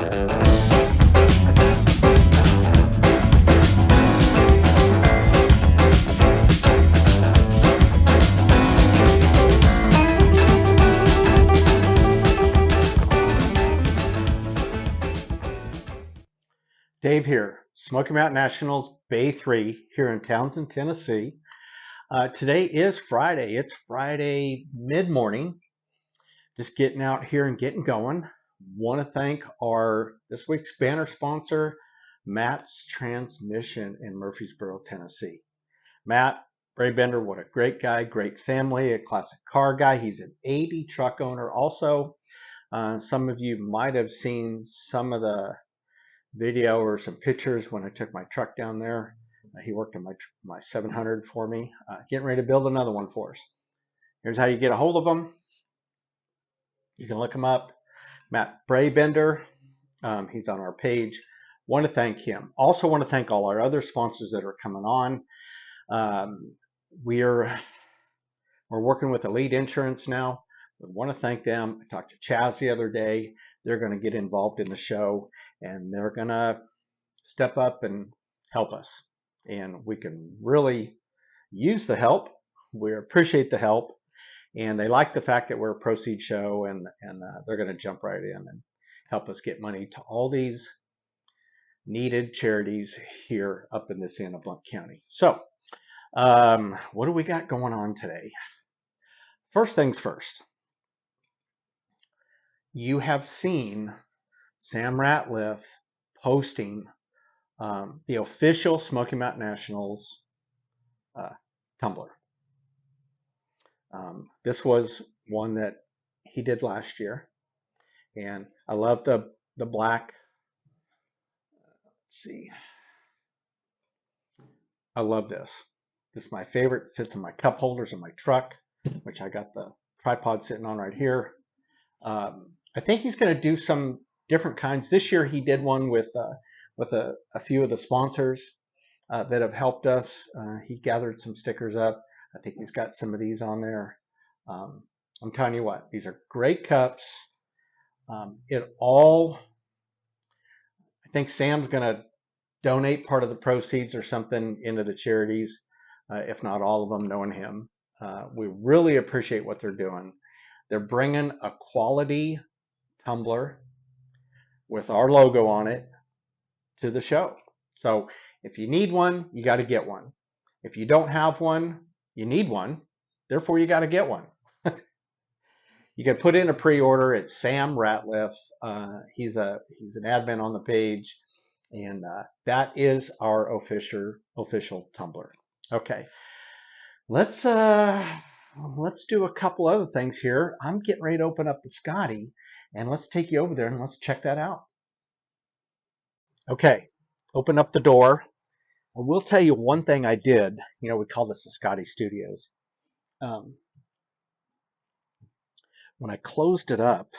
Dave here, Smoky Mountain Nationals Bay 3 here in Townsend, Tennessee. Today is Friday. It's Friday mid-morning. Just getting out here and getting going. Want to thank our this week's banner sponsor, Matt's Transmission in Murfreesboro, Tennessee. Matt Braybender, what a great guy, great family, a classic car guy. He's an 80 truck owner also. Some of you might have seen some of the video or some pictures when I took my truck down there. He worked on my 700 for me, getting ready to build another one for us. Here's how you get a hold of him. You can look him up, Matt Braybender. He's on our page. Want to thank him. Also want to thank all our other sponsors that are coming on. We're working with Elite Insurance now. We want to thank them. I talked to Chaz the other day. They're going to get involved in the show, and they're going to step up and help us. And we can really use the help. We appreciate the help. And they like the fact that we're a proceed show, and they're going to jump right in and help us get money to all these needed charities here up in this end of Blount County. So what do we got going on today? First things first. You have seen Sam Ratliff posting the official Smoky Mountain Nationals tumbler. This was one that he did last year, and I love the black. Let's see. I love this. This is my favorite. Fits in my cup holders in my truck, which I got the tripod sitting on right here. I think he's going to do some different kinds. This year he did one with a few of the sponsors that have helped us. He gathered some stickers up. I think he's got some of these on there. I'm telling you what, these are great cups. I think Sam's going to donate part of the proceeds or something into the charities, if not all of them, knowing him. We really appreciate what they're doing. They're bringing a quality tumbler with our logo on it to the show. So if you need one, you got to get one. If you don't have one, you need one. Therefore, you got to get one. You can put in a pre-order. It's Sam Ratliff. He's an admin on the page, and that is our official tumbler. Okay, let's do a couple other things here. I'm getting ready to open up the SCOTTY, and let's take you over there and let's check that out. Okay, open up the door. I will tell you one thing I did. You know, we call this the SCOTTY Studios. When I closed it up,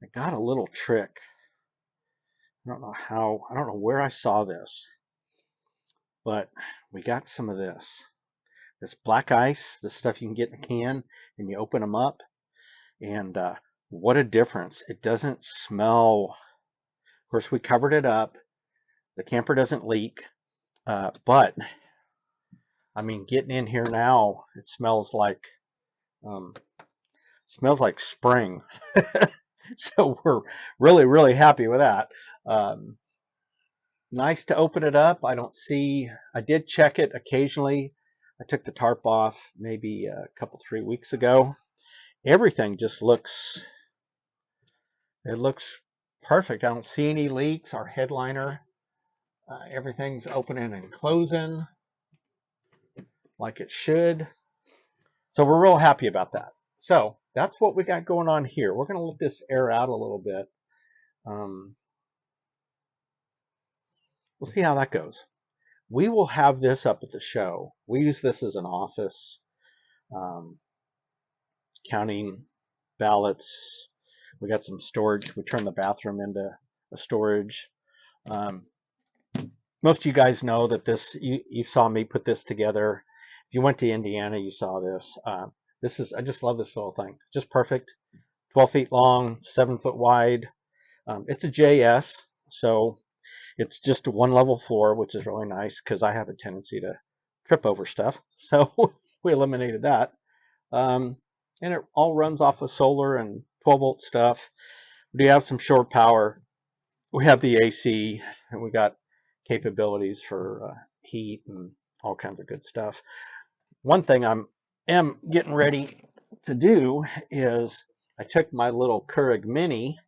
I got a little trick. I don't know where I saw this, but we got some of this. This black ice, the stuff you can get in a can, and you open them up, and what a difference. It doesn't smell. Of course, we covered it up. The camper doesn't leak, but I mean, getting in here now, it smells like spring. So we're really, really happy with that. Nice to open it up. I did check it occasionally. I took the tarp off maybe a couple, 3 weeks ago. Everything just looks perfect. I don't see any leaks. Our headliner, everything's opening and closing like it should. So we're real happy about that. So that's what we got going on here. We're going to let this air out a little bit. We'll see how that goes. We will have this up at the show. We use this as an office, counting ballots. We got some storage. We turned the bathroom into a storage. Most of you guys know that this, you saw me put this together. If you went to Indiana, you saw this. I just love this little thing. Just perfect. 12 feet long, 7 foot wide. It's a JS, so it's just a one level floor, which is really nice because I have a tendency to trip over stuff. So we eliminated that. Um, and it all runs off of solar and 12-volt stuff. We do have some shore power. We have the AC, and we got capabilities for heat and all kinds of good stuff. One thing am getting ready to do is I took my little Keurig Mini,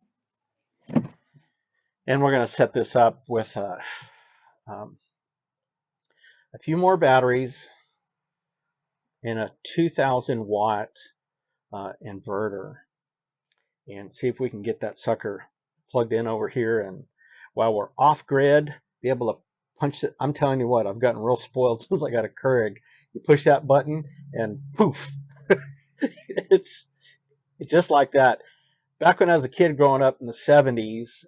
and we're going to set this up with um, a few more batteries and a 2,000 watt inverter, and see if we can get that sucker plugged in over here. And while we're off grid, be able to punch it. I'm telling you what, I've gotten real spoiled since I got a Keurig. You push that button and poof, it's just like that. Back when I was a kid growing up in the 70s,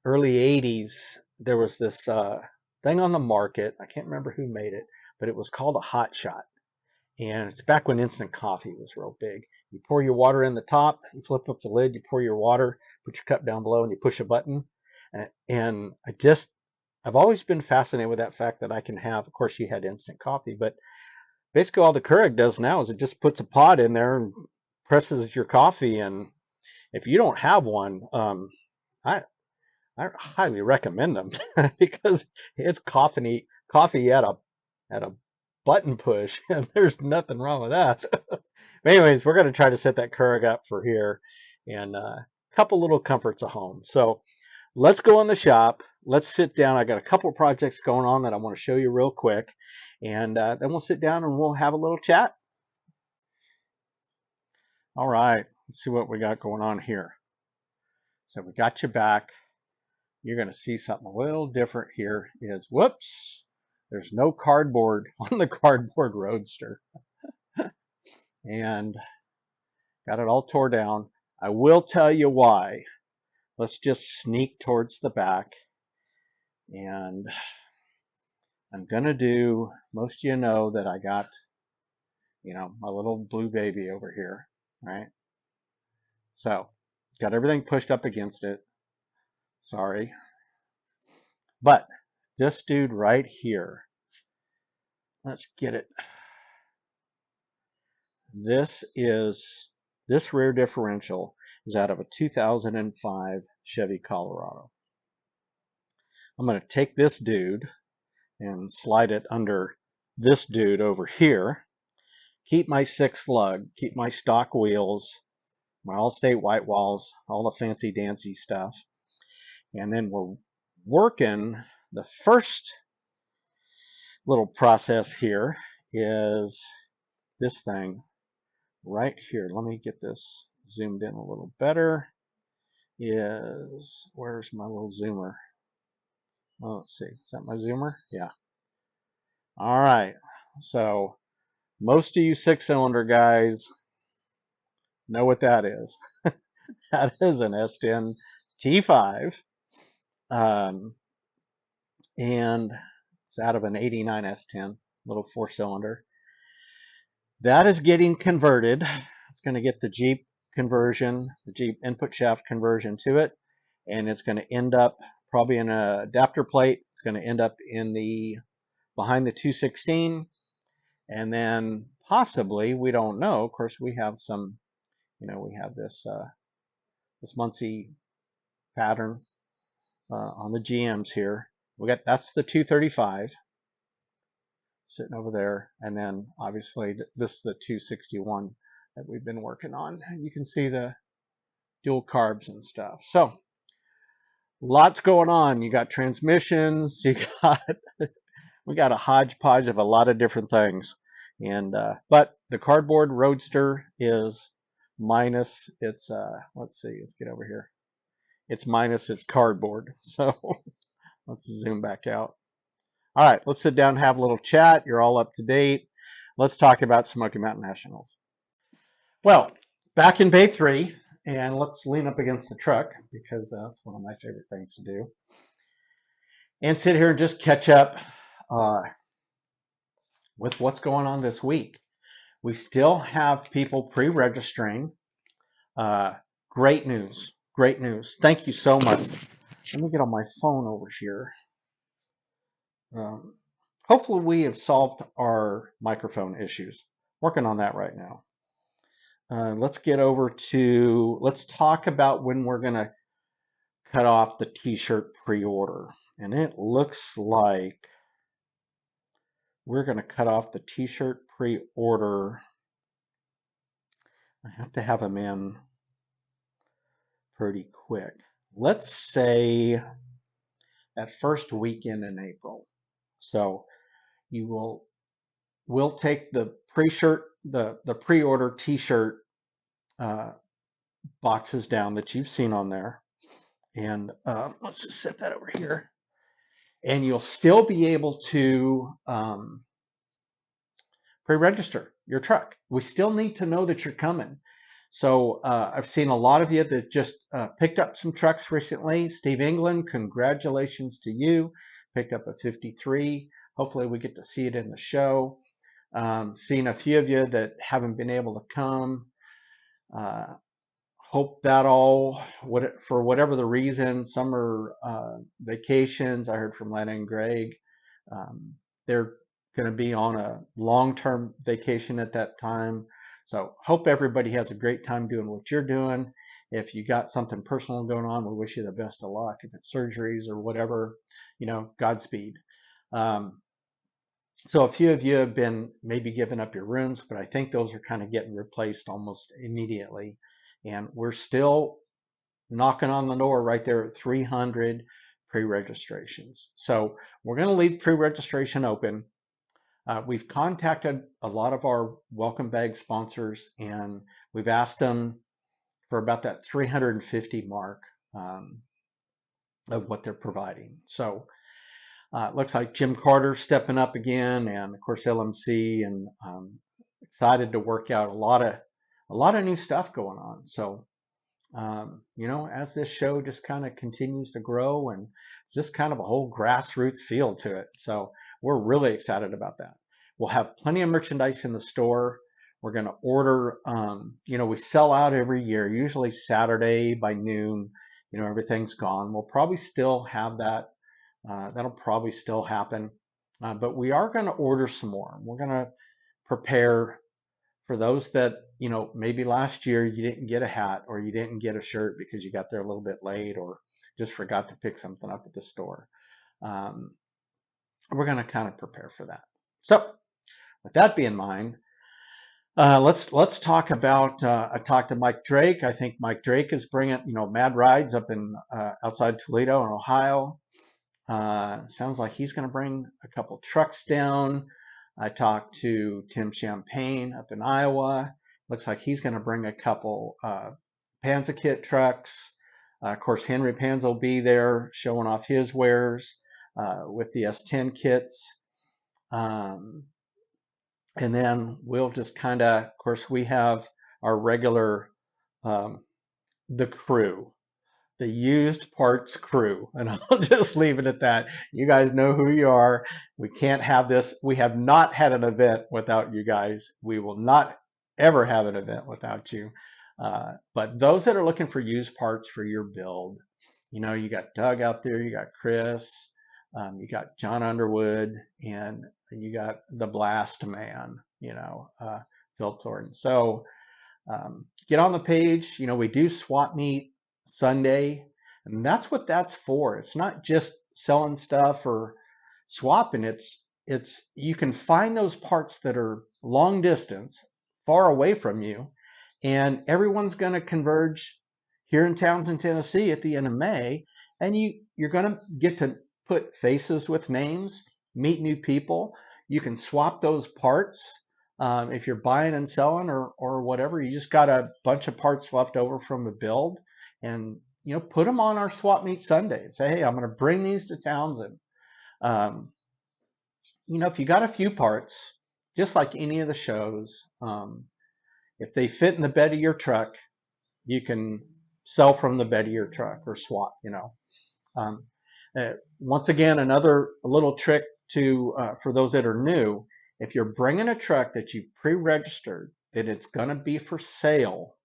early 80s, there was this thing on the market. I can't remember who made it, but it was called a Hot Shot. And it's back when instant coffee was real big. You pour your water in the top, you flip up the lid, you pour your water, put your cup down below, and you push a button. And I've always been fascinated with that fact that I can have, of course, you had instant coffee, but basically all the Keurig does now is it just puts a pod in there and presses your coffee. And if you don't have one, I highly recommend them because it's coffee at a button push, and there's nothing wrong with that. But anyways, we're going to try to set that Keurig up for here, and a couple little comforts of home. So let's go in the shop. Let's sit down. I got a couple of projects going on that I want to show you real quick, and then we'll sit down and we'll have a little chat. All right, let's see what we got going on here. So we got you back. You're going to see something a little different here is, whoops, there's no cardboard on the cardboard Roadster. And got it all tore down. I will tell you why. Let's just sneak towards the back. And I'm going to do, most of you know that I got, my little blue baby over here, right? So, got everything pushed up against it. Sorry. But this dude right here, let's get it. This rear differential is out of a 2005 Chevy Colorado. I'm going to take this dude and slide it under this dude over here. Keep my 6 lug, keep my stock wheels, my Allstate white walls, all the fancy dancy stuff. And then we're working, the first little process here is this thing right here. Let me get this zoomed in a little better. Where's my little zoomer? Oh, let's see. Is that my zoomer? Yeah. All right. So most of you 6-cylinder guys know what that is. That is an S10 T5. And it's out of an 89 S10, little 4-cylinder. That is getting converted. It's going to get the Jeep conversion, the Jeep input shaft conversion to it. And it's going to end up probably in an adapter plate. It's going to end up in behind the 216. And then possibly, we don't know. Of course, we have some, we have this Muncie pattern on the GMs here. That's the 235 sitting over there. And then obviously this is the 261 that we've been working on. You can see the dual carbs and stuff. So lots going on. You got transmissions, we got a hodgepodge of a lot of different things. And but the cardboard Roadster is minus its let's see, let's get over here. It's minus its cardboard. So let's zoom back out. All right, let's sit down and have a little chat. You're all up to date. Let's talk about Smoky Mountain Nationals. Well, back in Bay 3, and let's lean up against the truck because that's one of my favorite things to do. And sit here and just catch up with what's going on this week. We still have people pre-registering. Great news. Great news. Thank you so much. Let me get on my phone over here. Um, Hopefully we have solved our microphone issues. Working on that right now. Let's get over to, let's talk about when we're going to cut off the t-shirt pre-order. And it looks like we're going to cut off the t-shirt pre-order. I have to have them in pretty quick. Let's say that first weekend in April. So we'll take the pre-order t-shirt uh, boxes down that you've seen on there. And let's just set that over here. And you'll still be able to pre-register your truck. We still need to know that you're coming. So I've seen a lot of you that just picked up some trucks recently. Steve England, congratulations to you. Picked up a 53. Hopefully we get to see it in the show. Seen a few of you that haven't been able to come. Hope that all, for whatever the reason, summer vacations, I heard from Lana and Greg, they're going to be on a long-term vacation at that time. So hope everybody has a great time doing what you're doing. If you got something personal going on, we wish you the best of luck. If it's surgeries or whatever, Godspeed. So a few of you have been maybe giving up your rooms, but I think those are kind of getting replaced almost immediately. And we're still knocking on the door right there at 300 pre-registrations. So we're going to leave pre-registration open. We've contacted a lot of our welcome bag sponsors, and we've asked them for about that 350 mark of what they're providing. So it looks like Jim Carter stepping up again, and of course LMC, and excited to work out a lot of new stuff going on. So as this show just kind of continues to grow, and just kind of a whole grassroots feel to it. So we're really excited about that. We'll have plenty of merchandise in the store. We're going to order, we sell out every year, usually Saturday by noon, everything's gone. We'll probably still have that. That'll probably still happen. But we are going to order some more. We're going to prepare for those that, maybe last year you didn't get a hat or you didn't get a shirt because you got there a little bit late or just forgot to pick something up at the store. We're going to kind of prepare for that. So with that being in mind, let's talk about, I talked to Mike Drake. I think Mike Drake is bringing, Mad Rides up in outside Toledo in Ohio. Sounds like he's going to bring a couple trucks down. I talked to Tim Champagne up in Iowa. Looks like he's going to bring a couple Panza kit trucks. Of course, Henry Panza will be there showing off his wares with the S10 kits. And then we'll just kind of course, we have our regular, the crew. The used parts crew, and I'll just leave it at that. You guys know who you are. We can't have this. We have not had an event without you guys. We will not ever have an event without you. But those that are looking for used parts for your build, you got Doug out there, you got Chris, you got John Underwood, and you got the Blast Man, Phil Thornton. So get on the page. We do swap meet Sunday, and that's what that's for. It's not just selling stuff or swapping. It's you can find those parts that are long distance, far away from you, and everyone's going to converge here in Townsend, Tennessee at the end of May, and you're going to get to put faces with names, meet new people. You can swap those parts. If you're buying and selling or whatever, you just got a bunch of parts left over from the build, and put them on our swap meet Sunday. Say, hey, I'm going to bring these to Townsend. If you got a few parts, just like any of the shows, if they fit in the bed of your truck, you can sell from the bed of your truck or swap. Once again, another little trick for those that are new. If you're bringing a truck that you've pre-registered that it's going to be for sale,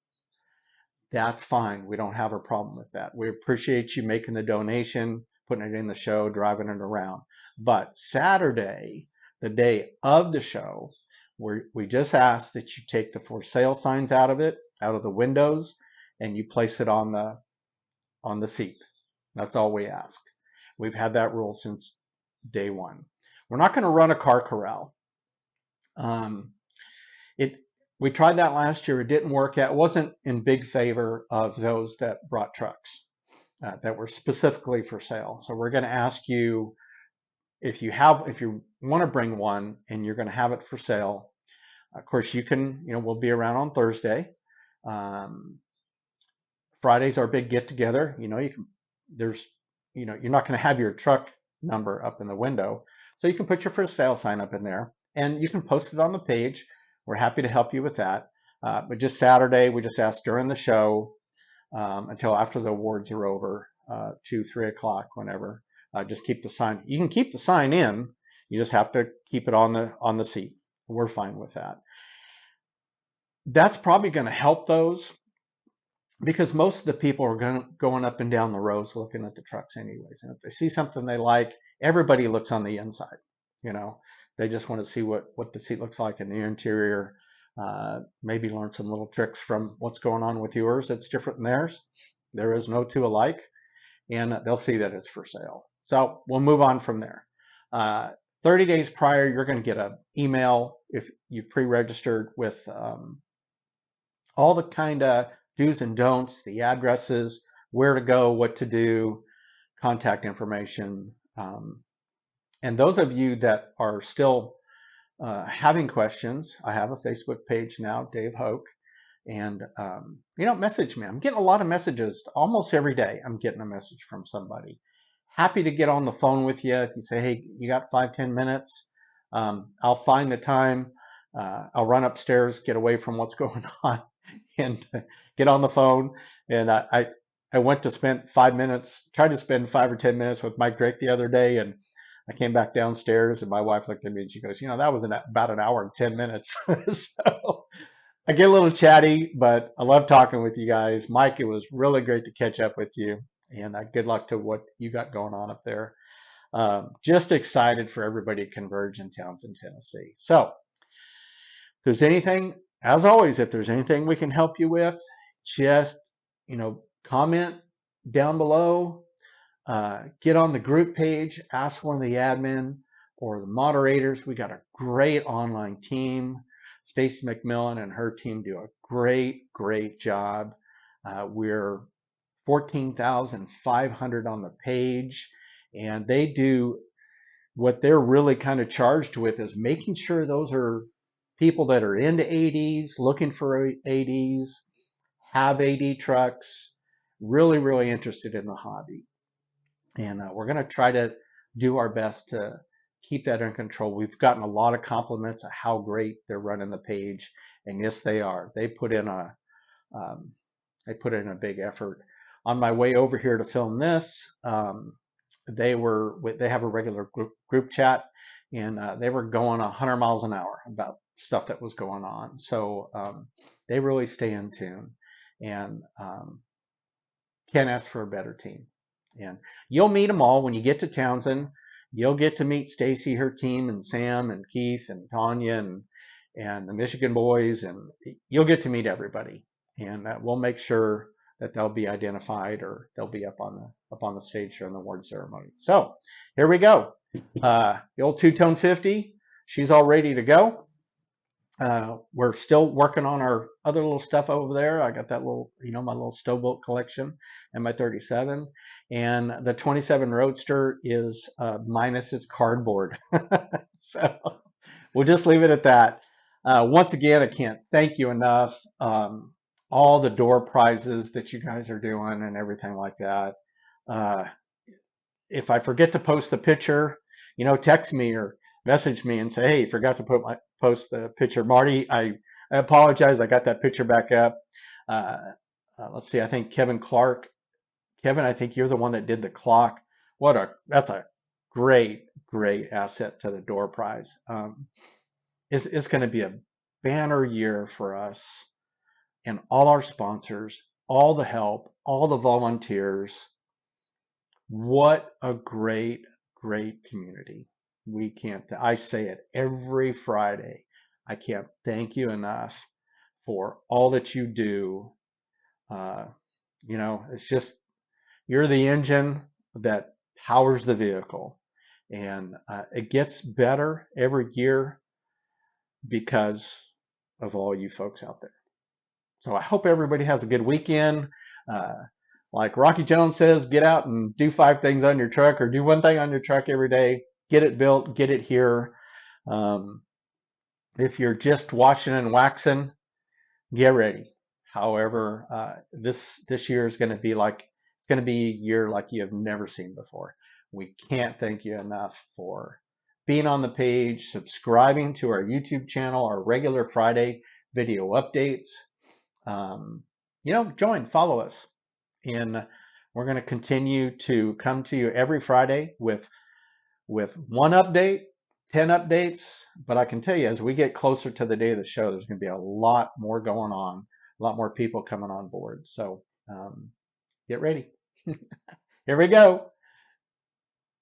that's fine. We don't have a problem with that. We appreciate you making the donation, putting it in the show, driving it around. But Saturday, the day of the show, we just ask that you take the for sale signs out of it, out of the windows, and you place it on the seat. That's all we ask. We've had that rule since day one. We're not going to run a car corral. Um, it we tried that last year. It didn't work out. It wasn't in big favor of those that brought trucks that were specifically for sale. So we're going to ask you if you want to bring one and you're going to have it for sale. Of course, we'll be around on Thursday. Um, Friday's our big get together. You're not going to have your truck number up in the window, so you can put your for sale sign up in there, and you can post it on the page. We're happy to help you with that. But just Saturday, we just ask during the show until after the awards are over, 2, 3 o'clock, whenever. Just keep the sign. You can keep the sign in. You just have to keep it on the seat. We're fine with that. That's probably going to help those, because most of the people are going up and down the rows looking at the trucks anyways. And if they see something they like, everybody looks on the inside. They just want to see what the seat looks like in the interior. Maybe learn some little tricks from what's going on with yours that's different than theirs. There is no two alike, and they'll see that it's for sale. So we'll move on from there. 30 days prior, you're going to get an email if you've pre-registered with all the kind of do's and don'ts, the addresses, where to go, what to do, contact information. And those of you that are still having questions, I have a Facebook page now, Dave Hoke, and message me. I'm getting a lot of messages almost every day. I'm getting a message from somebody. Happy to get on the phone with you. If you say, hey, you got 5-10 minutes, I'll find the time. I'll run upstairs, get away from what's going on, and get on the phone. And I went to spend 5 minutes, tried to spend 5 or 10 minutes with Mike Drake the other day, and I came back downstairs, and my wife looked at me and she goes, that was about an hour and 10 minutes. So I get a little chatty, but I love talking with you guys. Mike, it was really great to catch up with you, and good luck to what you got going on up there. Just excited for everybody to converge in Townsend, Tennessee. So if there's anything, as always, if there's anything we can help you with, just, comment down below. Get on the group page, ask one of the admin or the moderators. We got a great online team. Stacy McMillan and her team do a great job. We're 14,500 on the page, and they do what they're really kind of charged with is making sure those are people that are into ADs, looking for ADs, have AD trucks, really interested in the hobby. And we're going to try to do our best to keep that in control. We've gotten a lot of compliments of how great they're running the page, and yes, they are. They put in a big effort. On my way over here to film this, they have a regular group chat, and they were going 100 miles an hour about stuff that was going on. So they really stay in tune, and can't ask for a better team. And you'll meet them all when you get to Townsend. You'll get to meet Stacy, her team, and Sam, and Keith, and Tanya, and the Michigan boys, and you'll get to meet everybody. And we'll make sure that they'll be identified, or they'll be up on the stage during the award ceremony. So here we go. The old two-tone 50. She's all ready to go. We're still working on our other little stuff over there. I got that little, my little stowboat collection and my 37. And the 27 Roadster is minus its cardboard. So we'll just leave it at that. Once again, I can't thank you enough. All the door prizes that you guys are doing and everything like that. If I forget to post the picture, text me or message me and say, hey, forgot to post the picture. Marty, I apologize. I got that picture back up. Let's see. I think Kevin Clark. Kevin, I think you're the one that did the clock. That's a great asset to the door prize. It's going to be a banner year for us and all our sponsors, all the help, all the volunteers. What a great, great community. We can't, I say it every Friday. I can't thank you enough for all that you do. Uh, it's just, you're the engine that powers the vehicle. And it gets better every year because of all you folks out there. So I hope everybody has a good weekend. Uh, like Rocky Jones says, get out and do 5 things on your truck, or do 1 thing on your truck every day. Get it built, get it here. Um, if you're just washing and waxing, get ready. However, this year is going to be it's going to be a year like you have never seen before. We can't thank you enough for being on the page, subscribing to our YouTube channel, our regular Friday video updates. Join, follow us, and we're going to continue to come to you every Friday with 1 update, 10 updates. But I can tell you, as we get closer to the day of the show, there's going to be a lot more going on, a lot more people coming on board. So get ready. Here we go.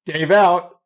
Dave out.